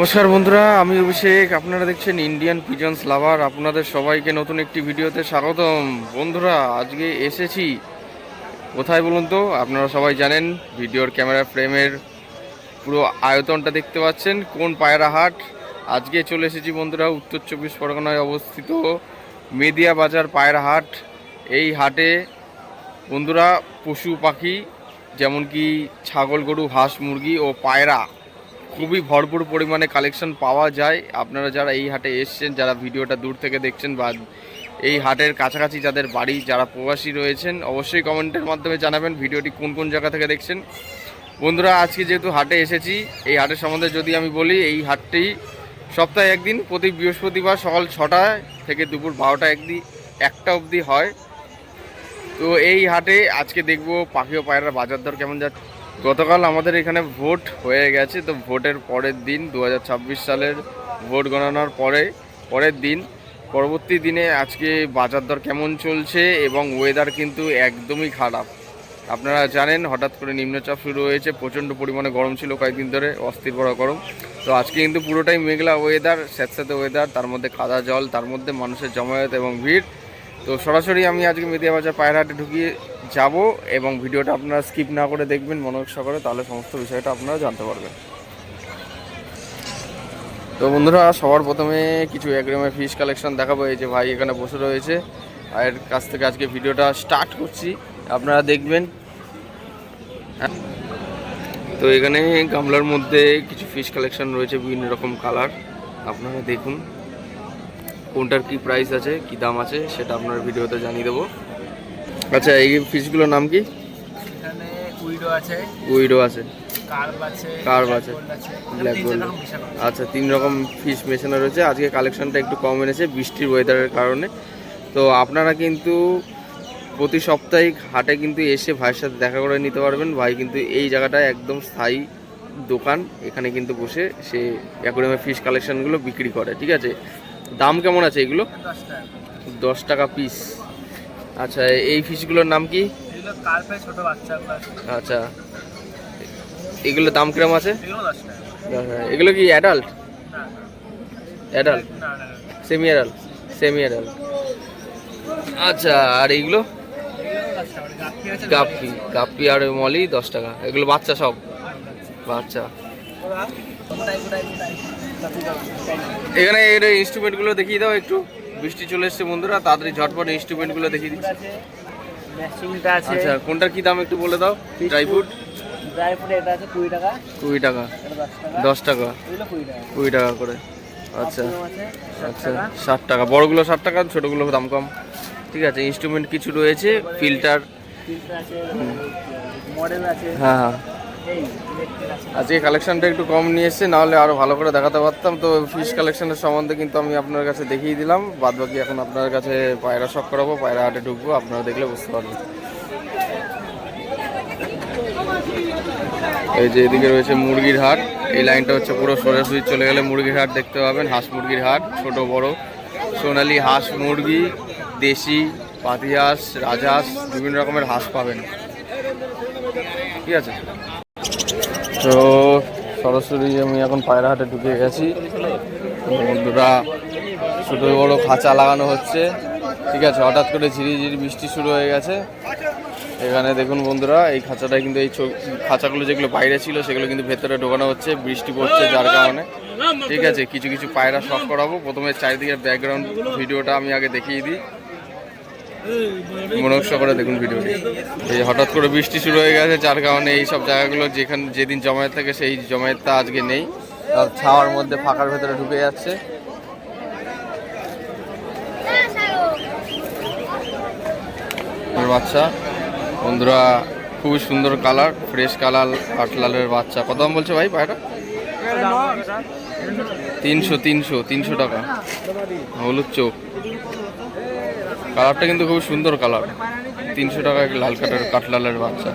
নমস্কার বন্ধুরা, আমি অভিষেক। আপনারা দেখছেন ইন্ডিয়ান পিজন্স লাভার। আপনাদের সবাইকে নতুন একটি ভিডিওতে স্বাগতম। বন্ধুরা, আজকে এসেছি কোথায় বলুন তো? আপনারা সবাই জানেন, ভিডিওর ক্যামেরা ফ্রেমের পুরো আয়তনটা দেখতে পাচ্ছেন। কোন পায়রা হাট? আজকে চলে এসেছি বন্ধুরা উত্তর চব্বিশ পরগনায় অবস্থিত মেদিয়া বাজার পায়রা হাট। এই হাটে বন্ধুরা পশু পাখি যেমন কি ছাগল, গরু, হাঁস, মুরগি ও পায়রা খুবই ভরপুর পরিমাণে কালেকশন পাওয়া যায়। আপনারা যারা এই হাটে এসছেন, যারা ভিডিওটা দূর থেকে দেখছেন বা এই হাটের কাছাকাছি যাদের বাড়ি, যারা প্রবাসী রয়েছেন, অবশ্যই কমেন্টের মাধ্যমে জানাবেন ভিডিওটি কোন কোন জায়গা থেকে দেখছেন। বন্ধুরা, আজকে যেহেতু হাটে এসেছি, এই হাটের সম্বন্ধে যদি আমি বলি, এই হাটটি সপ্তাহে একদিন প্রতি বৃহস্পতিবার সকাল 6টা থেকে দুপুর 12টা একটা অবধি হয়। তো এই হাটে আজকে দেখব পাখি ও পায়রার বাজার দর কেমন যাচ্ছে। গতকাল আমাদের এখানে ভোট হয়ে গেছে, তো ভোটের পরের দিন 2026 সালের ভোট গণনার পরের দিন পরবর্তী দিনে আজকে বাজার দর কেমন চলছে এবং ওয়েদার কিন্তু একদমই খারাপ। আপনারা জানেন হঠাৎ করে নিম্নচাপ শুরু হয়েছে, প্রচণ্ড পরিমাণে গরম ছিল কয়েকদিন ধরে, অস্থির বড় গরম। তো আজকে কিন্তু পুরোটাই মেঘলা ওয়েদার, স্যাঁতস্যাঁতে ওয়েদার, তার মধ্যে কাদা জল, তার মধ্যে মানুষের জমায়েত এবং ভিড়। তো সরাসরি আমি আজকে মেদিয়া বাজার পায়রা হাটে ঢুকিয়ে যাব এবং ভিডিওটা আপনারা স্কিপ না করে দেখবেন মনোযোগ সহকারে, তাহলে সমস্ত বিষয়টা আপনারা জানতে পারবেন। তো বন্ধুরা, সবার প্রথমে কিছু অ্যাকুরিয়ামের ফিশ কালেকশন দেখাবো। এই যে ভাই এখানে বসে রয়েছে, ভাইয়ের কাছ থেকে আজকে ভিডিওটা স্টার্ট করছি, আপনারা দেখবেন। তো এখানে গামলার মধ্যে কিছু ফিশ কালেকশন রয়েছে, বিভিন্ন রকম কালার। আপনারা দেখুন কোনটার কি প্রাইস আছে, কি দাম আছে, সেটা আপনার ভিডিওতে জানিয়ে দেবো। আচ্ছা, এই ফিশগুলোর নাম কি? এখানে উইডো আছে, কার্ভ আছে, ব্ল্যাক ব্ল্যাক গোল্ড। আচ্ছা, 3 রকম ফিশ মেশানো রয়েছে। আজকে কালেকশনটা একটু কম এনেছে বৃষ্টির ওয়েদারের কারণে। তো আপনারা কিন্তু প্রতি সাপ্তাহিক হাটে কিন্তু এসে ভাইয়ের সাথে দেখা করে নিতে পারবেন। ভাই কিন্তু এই জায়গাটায় একদম স্থায়ী দোকান, এখানে কিন্তু বসে সে অ্যাকুরিয়ামের ফিশ কালেকশনগুলো বিক্রি করে। ঠিক আছে, দাম কেমন আছে এগুলো? 10 টাকা পিস। আচ্ছা, এই ফিশগুলোর নাম কি? আচ্ছা, এগুলোর দাম কিরম আছে? এগুলো কি অ্যাডাল্ট? Semi adult. আচ্ছা, আর এইগুলো গাপ্পি আর মলি 10 টাকা। এগুলো বাচ্চা, সব বাচ্চা। এখানে এর ইনস্ট্রুমেন্টগুলো দেখিয়ে দাও একটু। বৃষ্টি চলে এসছে বন্ধুরা, তাড়াতাড়ি ঝটপট ইনস্ট্রুমেন্টগুলো দেখিয়ে দিচ্ছি। আচ্ছা, কোনটার কি দাম একটু বলে দাও? ড্রাই ফ্রুট এটা আছে 20 টাকা, 10 টাকা, 20 টাকা করে। আচ্ছা আচ্ছা, 60 টাকা। বড়গুলো 60 টাকা, ছোটোগুলো দাম কম। ঠিক আছে, ইনস্ট্রুমেন্ট কিছু রয়েছে, ফিল্টার আছে, মডেল আছে। হ্যাঁ, আজকে কালেকশনটা একটু কম নিয়ে এসছে, নাহলে আরও ভালো করে দেখাতে পারতাম। তো ফিশ কালেকশনের সম্বন্ধে কিন্তু আমি আপনার কাছে দেখিয়ে দিলাম। বাদ বাকি এখন আপনার কাছে পায়রা শখ করাবো, পায়রা হাটে ঢুকবো, আপনারা দেখলে বুঝতে পারবেন। এই যে এদিকে রয়েছে মুরগির হাট, এই লাইনটা হচ্ছে পুরো সরাসরি চলে গেলে মুরগির হাট দেখতে পাবেন। হাঁস মুরগির হাট, ছোট বড় সোনালি হাঁস মুরগি, দেশি, পাতি হাঁস, রাজহাঁস, বিভিন্ন রকমের হাঁস পাবেন। ঠিক আছে, তো সরাসরি আমি এখন পায়রা হাটে ঢুকে গেছি। বন্ধুরা, ছোটো বড়ো খাঁচা লাগানো হচ্ছে। ঠিক আছে, হঠাৎ করে ঝিরিঝিরি বৃষ্টি শুরু হয়ে গেছে। এখানে দেখুন বন্ধুরা, এই খাঁচাটায় কিন্তু এই খাঁচাগুলো যেগুলো বাইরে ছিল সেগুলো কিন্তু ভেতরে ঢোকানো হচ্ছে, বৃষ্টি পড়ছে যার কারণে। ঠিক আছে, কিছু কিছু পায়রা শখ করাবো। প্রথমে চারিদিকের ব্যাকগ্রাউন্ড ভিডিওটা আমি আগে দেখিয়ে দিই, মনোযোগ করে দেখুন ভিডিওটি। এই হঠাৎ করে বৃষ্টি শুরু হয়ে গেছে, যার কারণে এই সব জায়গাগুলো যেদিন জমায়েত থাকে সেই জমায়েতটা আজকে নেই, ছাওয়ার মধ্যে ফাঁকার ভেতরে ঢুকে যাচ্ছে। বাচ্চা বন্ধুরা, খুবই সুন্দর কালার, ফ্রেশ কালার, কাঠলালের বাচ্চা। কত দাম বলছে ভাই পায়রা? 300 টাকা। হলুদ চোখ, কালারটা কিন্তু খুব সুন্দর কালার। 300 টাকা লাল কাঠলালের বাচ্চা।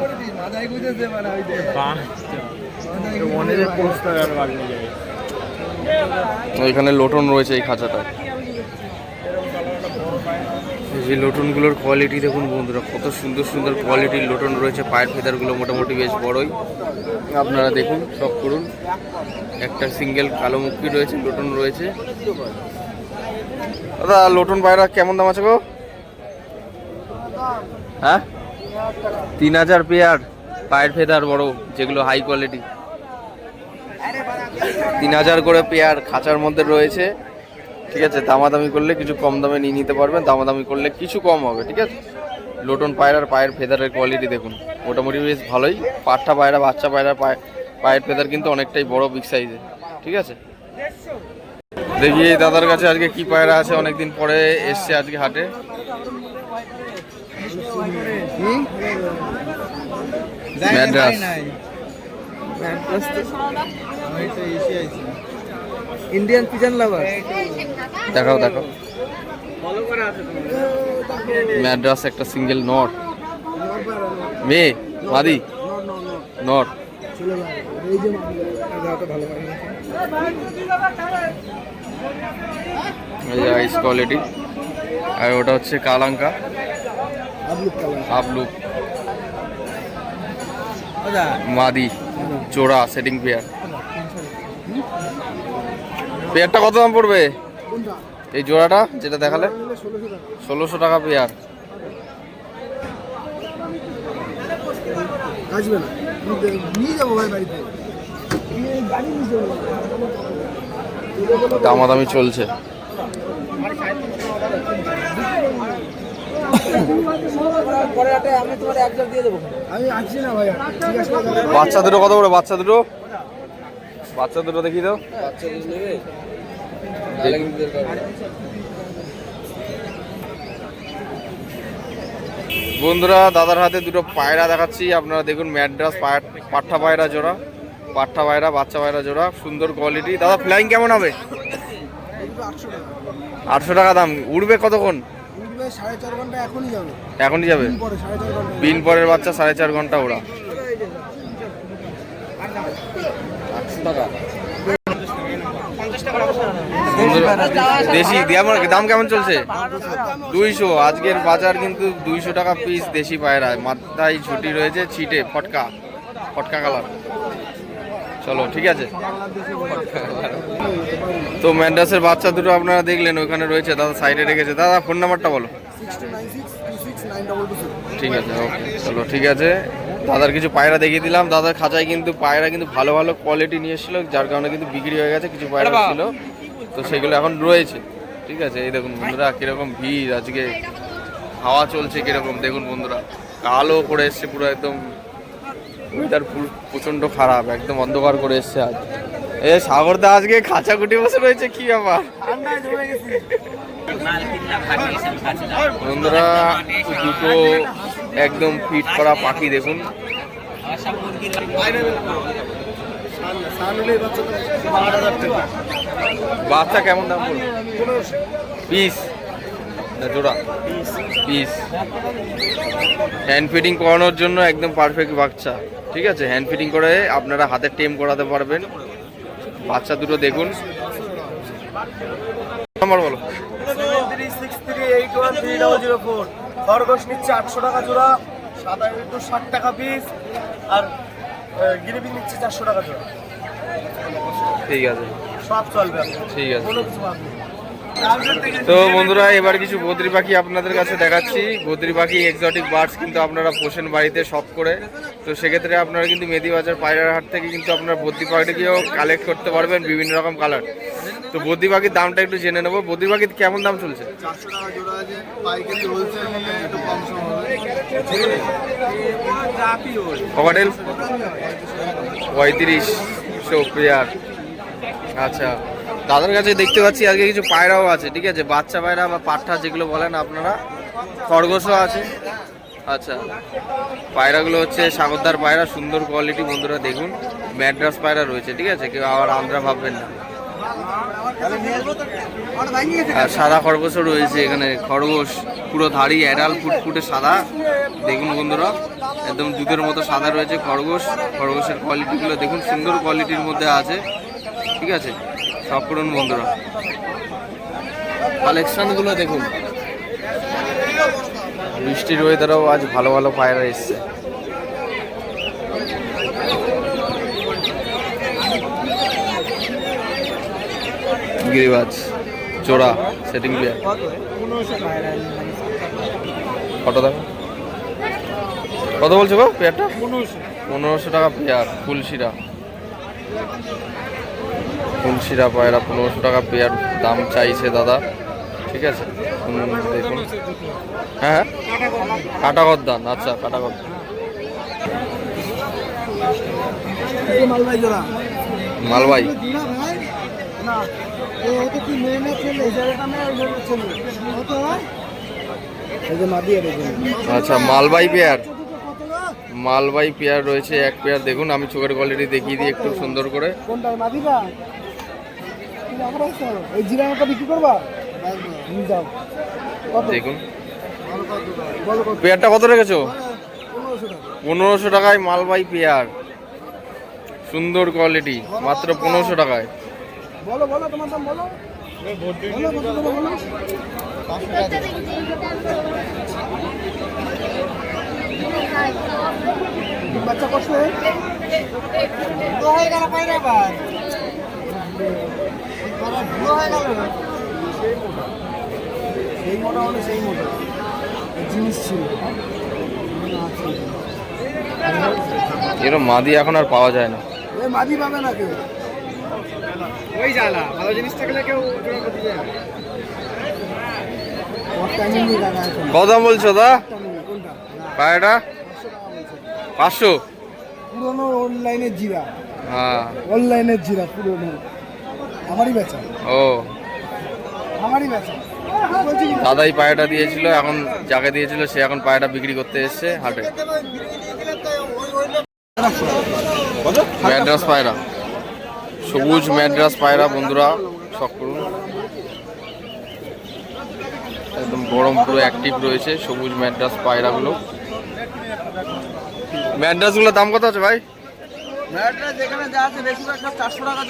এখানে লোটন রয়েছে এই খাঁচাটায়। এই লোটনগুলোর কোয়ালিটি দেখুন বন্ধুরা, কত সুন্দর সুন্দর কোয়ালিটির লোটন রয়েছে। পায়ের ফেদারগুলো মোটামুটি বেশ বড়ই, আপনারা দেখুন শখ করুন। একটা সিঙ্গেল কালো মুখী রয়েছে, লোটন রয়েছে। দাদা লোটন পায়রা কেমন দাম আছে গো? হ্যাঁ 3000 পেয়ার পায়ের ফেদার বড়, যেগুলো হাই কোয়ালিটি 3000 করে পেয়ার খাঁচার মধ্যে রয়েছে। ঠিক আছে, দামাদামি করলে কিছু কম দামে নিয়ে নিতে পারবেন, দামাদামি করলে কিছু কম হবে। ঠিক আছে, লোটন পায়রার পায়ের ফেদারের কোয়ালিটি দেখুন, মোটামুটি বেশ ভালোই। পাঠা পায়রা, বাচ্চা পায়রা পায়ের ফেদার কিন্তু অনেকটাই বড়, বিগ সাইজের। ঠিক আছে, দেখি এই দাদার কাছে আজকে কি পায়রা আছে, অনেকদিন পরে এসছে আজকে হাটে। ম্যাড্রাস ইন্ডিয়ান পিজন লাভার দেখাও দেখাও। ম্যাড্রাস একটা সিঙ্গেল নট, মেয়ে মাদি নট। আইস কোয়ালিটি, আর ওটা হচ্ছে কালাঙ্কা আপলুক মাদি জোড়া সেটিং পেয়ার। পেয়ারটা কত দাম পড়বে? এই জোড়াটা যেটা দেখালে 1600 টাকা পেয়ার। দামাদামি চলছে। বাচ্চা দুটো কত করে? বাচ্চা দুটো দেখি তো। বন্ধুরা দাদার হাতে দুটো পায়রা দেখাচ্ছি, আপনারা দেখুন। ম্যাড্রাস পাঠা পায়রা জোড়া, পাঠা পায়রা বাচ্চা পায়রা জোড়া, সুন্দর কোয়ালিটি। দাদা ফ্লাইং কেমন হবে? 800 টাকা দাম। উড়বে কতক্ষণ? 4.5 ঘন্টা এখনই যাবে। বিন পরের বাচ্চা 4.5 ঘন্টা ওরা। দেশি দাম কেমন চলছে? 200। আজকের বাজার কিন্তু 200 টাকা পিস দেশি পায়রা। মাথায় ছুটি রয়েছে, ছিটে ফটকা কালার। চলো ঠিক আছে। তো ম্যান্ডাসের বাচ্চা দুটো আপনারা দেখলেন, ওখানে রয়েছে, দাদা সাইডে রেখেছে। দাদা ফোন নাম্বারটা বলো। 6296269222। ঠিক আছে, ওকে চলো ঠিক আছে। দাদার কিছু পায়রা দেখিয়ে দিলাম। দাদার খাঁচায় কিন্তু পায়রা কিন্তু ভালো ভালো কোয়ালিটি নিয়ে এসেছিলো, যার কারণে কিন্তু বিক্রি হয়ে গেছে। কিছু পায়রা ছিল, তো সেগুলো এখন রয়েছে। ঠিক আছে, এই দেখুন বন্ধুরা কিরকম ভিড় আজকে, হাওয়া চলছে কিরকম দেখুন বন্ধুরা। কালো করে এসছে পুরো, একদম ওয়েদার প্রচণ্ড খারাপ, একদম অন্ধকার করে এসছে আজ। এ সাগরদা আজকে খাঁচা কুটি বসে রয়েছে, কি ব্যাপার বন্ধুরা? দুটো একদম ফিট করা পাখি দেখুন। বাচ্চা কেমন দাম বলুন? পিস না জোড়া? পিস। হ্যান্ড ফিডিং করানোর জন্য একদম পারফেক্ট বাচ্চা। ঠিক আছে, হ্যান্ড ফিডিং করে আপনারা হাতে টেম করাতে পারবেন। বাচ্চা দুটো দেখুন। নাম্বার বলো। 7363813004। খরগোশ নিচ্ছে 800 টাকা জোড়া, সাদা 60 টাকা পিস, আর গিরিবিক নিচ্ছে 400 টাকা জোড়া। ঠিক আছে, সব চলবে, ঠিক আছে। কোনো কিছু পাবেন। তো বন্ধুরা এবার কিছু বদ্রি পাখি আপনাদের কাছে দেখাচ্ছি। বদ্রি পাখি এক্সোটিক বার্ডস কিন্তু আপনারা পোষেন বাড়িতে শখ করে, তো সেক্ষেত্রে আপনারা কিন্তু মেদিবাজার পায়রার হাট থেকে কিন্তু আপনারা বদ্রি পাখিটিকেও কালেক্ট করতে পারবেন, বিভিন্ন রকম কালার। তো বদ্রি পাখির দামটা একটু জেনে নেবো। বদ্রি পাখির কেমন দাম চলছে? 400 টাকা জোড়া আছে, পাইকারি হোলসেল নিলে একটু কম সম হবে। Cockatiel 3500 pair. আচ্ছা, দাদার কাছে দেখতে পাচ্ছি আজকে কিছু পায়রাও আছে। ঠিক আছে, বাচ্চা পায়রা বা পাঠা যেগুলো বলেন আপনারা, খরগোশও আছে। আচ্ছা, পায়রাগুলো হচ্ছে সাগরদার পায়রা, সুন্দর কোয়ালিটি বন্ধুরা দেখুন। ম্যাড্রাস পায়রা রয়েছে। ঠিক আছে, কেউ আবার আন্দ্রা ভাববেন না। আর সাদা খরগোশও রয়েছে এখানে। খরগোশ পুরো ধাড়ি অ্যাডাল ফুটফুটে সাদা দেখুন বন্ধুরা, একদম দুধের মতো সাদা রয়েছে খরগোশের কোয়ালিটিগুলো দেখুন, সুন্দর কোয়ালিটির মধ্যে আছে। ঠিক আছে, সব করুন বন্ধুরা, কালেকশনগুলো দেখুন। বৃষ্টির ওয়েদারেও আজ ভালো ভালো পায়রা এসছে। গিরিবাজ জোড়া সেটিং প্লেয়ার কত দাম, কত বলছো গো পেয়ারটা? 1500 টাকা পেয়ার। ফুলশিরা পায়রা 1500 টাকা পেয়ার দাম চাইছে দাদা। ঠিক আছে দেখুন। হ্যাঁ কাটাগদ্দান, আচ্ছা কাটাগদ্দান। মালবাই আচ্ছা মালবাই পেয়ার, মালবাই পেয়ার রয়েছে এক পেয়ার। দেখুন আমি চোখের কোয়ালিটি দেখিয়ে দিই একটু সুন্দর করে। দেখুন পেয়ারটা কত রেখেছো? 1500 টাকায় মালবাই পেয়ার, সুন্দর কোয়ালিটি, মাত্র 1500 টাকায়। বলো বলো তোমার দাম বলো। বাচ্চা কষ্ট হয়ে গেল পাইরা বার সেই মোটা হলে সেই মোটা জিনিস ছিল। এরকম মাদি এখন আর পাওয়া যায় না। মাদি পাবে না কেউ, ওই জ্বালা ভালো জিনিস থাকলে কেউ কত দাম বলছো দা পায়রাটা? 500। পুরোনো অনলাইনের জিরা, হ্যাঁ অনলাইনের জিরা পুরোনো, আমারই বেচা। ও আমারই বেচা। দাদাই পায়রাটা দিয়েছিল, এখন যাকে দিয়েছিল সে এখন পায়রাটা বিক্রি করতে এসছে হাটে। ম্যাড্রাস পায়রা, সবুজ ম্যাড্রাস পায়রা বন্ধুরা শখ করুন। একদম গরম পুরো অ্যাক্টিভ রয়েছে সবুজ ম্যাড্রাস পায়রাগুলো। ম্যাড্রাসগুলোর দাম কত আছে ভাই? ম্যাড্রাস এখানে যা আছে বেশিরভাগ 400 টাকা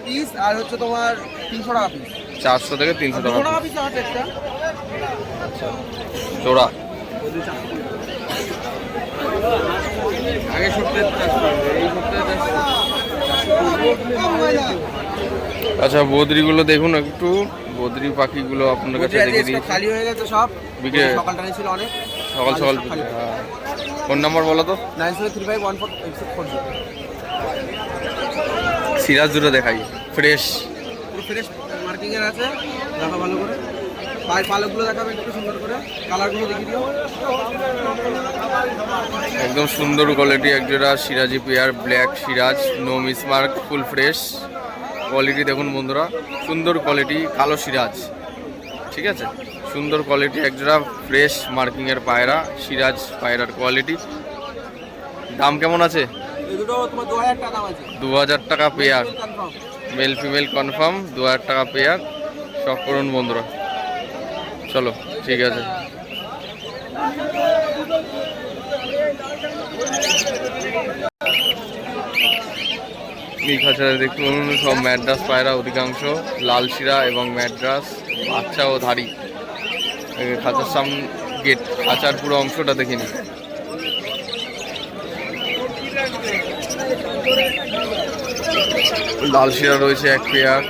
পিস, আর হচ্ছে তোমার 300 টাকা পিস। 400 থেকে 300 টাকা পিস আছে একটা। আচ্ছা জোড়া আগে সপ্তাহে 400, এই সপ্তাহে 400। আচ্ছা বদ্রিগুলো দেখুন একটু, বদ্রি পাখিগুলো আপনার কাছে দেখে দিই। খালি হয়ে গেছে সব, বিক্রি সকালটাই ছিল অনেক, সকাল ফোন নাম্বার বলো তো। 9735148640। সিরাজ দুটো দেখাই, ফ্রেশ ফ্রেশ মার্কিং এর আছে, দেখা ভালো করে। পায়ের পালকগুলো দেখাবে একটু সুন্দর করে, কালারগুলো দেখিয়ে দিও। একদম সুন্দর কোয়ালিটি একজোড়া সিরাজি পেয়ার, ব্ল্যাক সিরাজ, no mismark, full fresh quality. দেখুন বন্ধুরা সুন্দর কোয়ালিটি, কালো সিরাজ। ঠিক আছে সুন্দর কোয়ালিটি একজোড়া ফ্রেশ মার্কিংয়ের পায়রা, সিরাজ পায়রার কোয়ালিটি। দাম কেমন আছে? 2000 টাকা পেয়ার, মেল ফিমেল কনফার্ম, 2000 টাকা পেয়ার। শখ করুন বন্ধুরা। চলো ঠিক আছে। দেখুন সব ম্যাড্রাস পায়রা, অধিকাংশ লাল শিরা এবং ম্যাড্রাস, বাচ্চা ও ধাড়ি। খাঁচার সামনে গেট, খাঁচার পুরো অংশটা দেখিনি। লাল শিরা রয়েছে এক পেয়ার।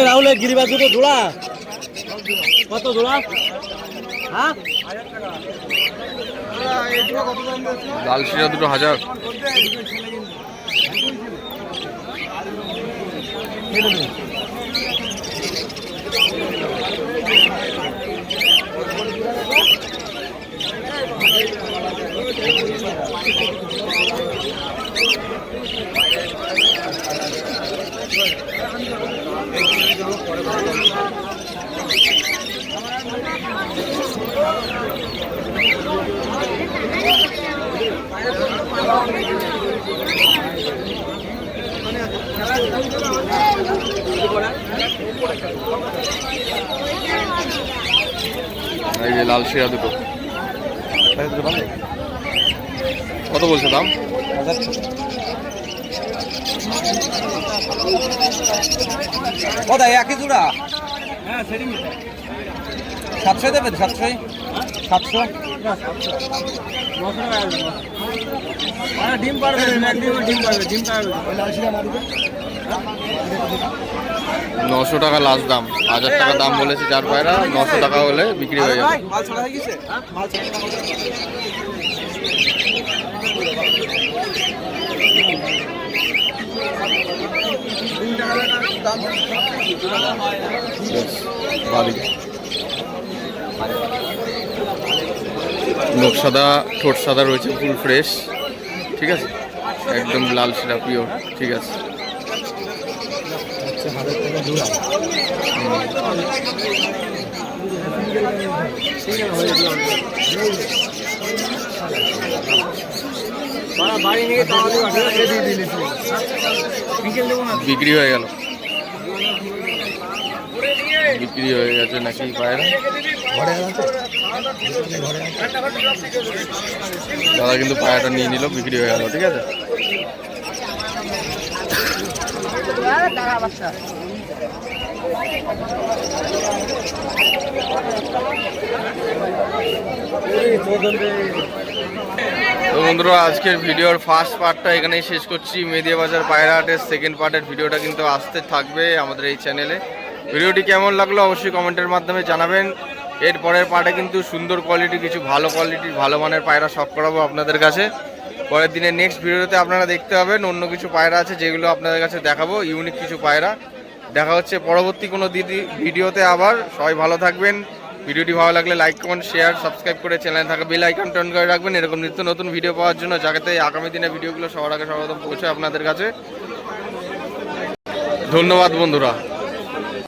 রাহুলের গিরিবাজ দুটো জোড়া কত জোড়া? হ্যাঁ লাল শিরা দুটো 1000। এই যে লাল শিরা দুটো কত বলছে দাম? 1000 টাকা। কোথায় একই জোড়া? 700 দেবেন? 700? 700? ডিম পারবে, ডিম পারবে, ডিম পারবে। 900 টাকা লাস্ট দাম, 1000 টাকা দাম বলেছে যার পায়রা, 900 টাকা হলে বিক্রি হয়ে যাবে। মাল ছড়া হয়ে গেছে? মাল ছড়া। বালি নখ সাদা, ঠোঁট সাদা রয়েছে, ফুল ফ্রেশ, ঠিক আছে, একদম লাল সেটা পিওর, ঠিক আছে। বিক্রি হয়ে গেল, বিক্রি হয়ে গেছে নাকি পায়রা? দাদা কিন্তু পায়রাটা নিয়ে নিল, বিক্রি হয়ে গেল, ঠিক আছে। তো বন্ধুরা, আজকের ভিডিওর ফার্স্ট পার্টটা এখানেই শেষ করছি। মেদিয়া বাজার পায়রা হাটের সেকেন্ড পার্টের ভিডিওটা কিন্তু আসতে থাকবে আমাদের এই চ্যানেলে। ভিডিওটি কেমন লাগলো অবশ্যই কমেন্টের মাধ্যমে জানাবেন। এর পরের পার্টে কিন্তু সুন্দর কোয়ালিটি, কিছু ভালো কোয়ালিটির ভালো মানের পায়রা সব করাবো আপনাদের কাছে। পরের দিনে নেক্সট ভিডিওতে আপনারা দেখতে পাবেন অন্য কিছু পায়রা আছে যেগুলো আপনাদের কাছে দেখাবো, ইউনিক কিছু পায়রা। দেখা হচ্ছে পরবর্তী কোনো ভিডিওতে আবার। সবাই ভালো থাকবেন। ভিডিওটি ভালো লাগলে লাইক, কমেন্ট, শেয়ার, সাবস্ক্রাইব করে চ্যানেলে থাকা বেল আইকন অন করে রাখবেন এরকম নিত্য নতুন ভিডিও পাওয়ার জন্য, যাতে আগামী দিনে ভিডিওগুলো সবার আগে সর্বপ্রথম পৌঁছায় আপনাদের কাছে। ধন্যবাদ বন্ধুরা।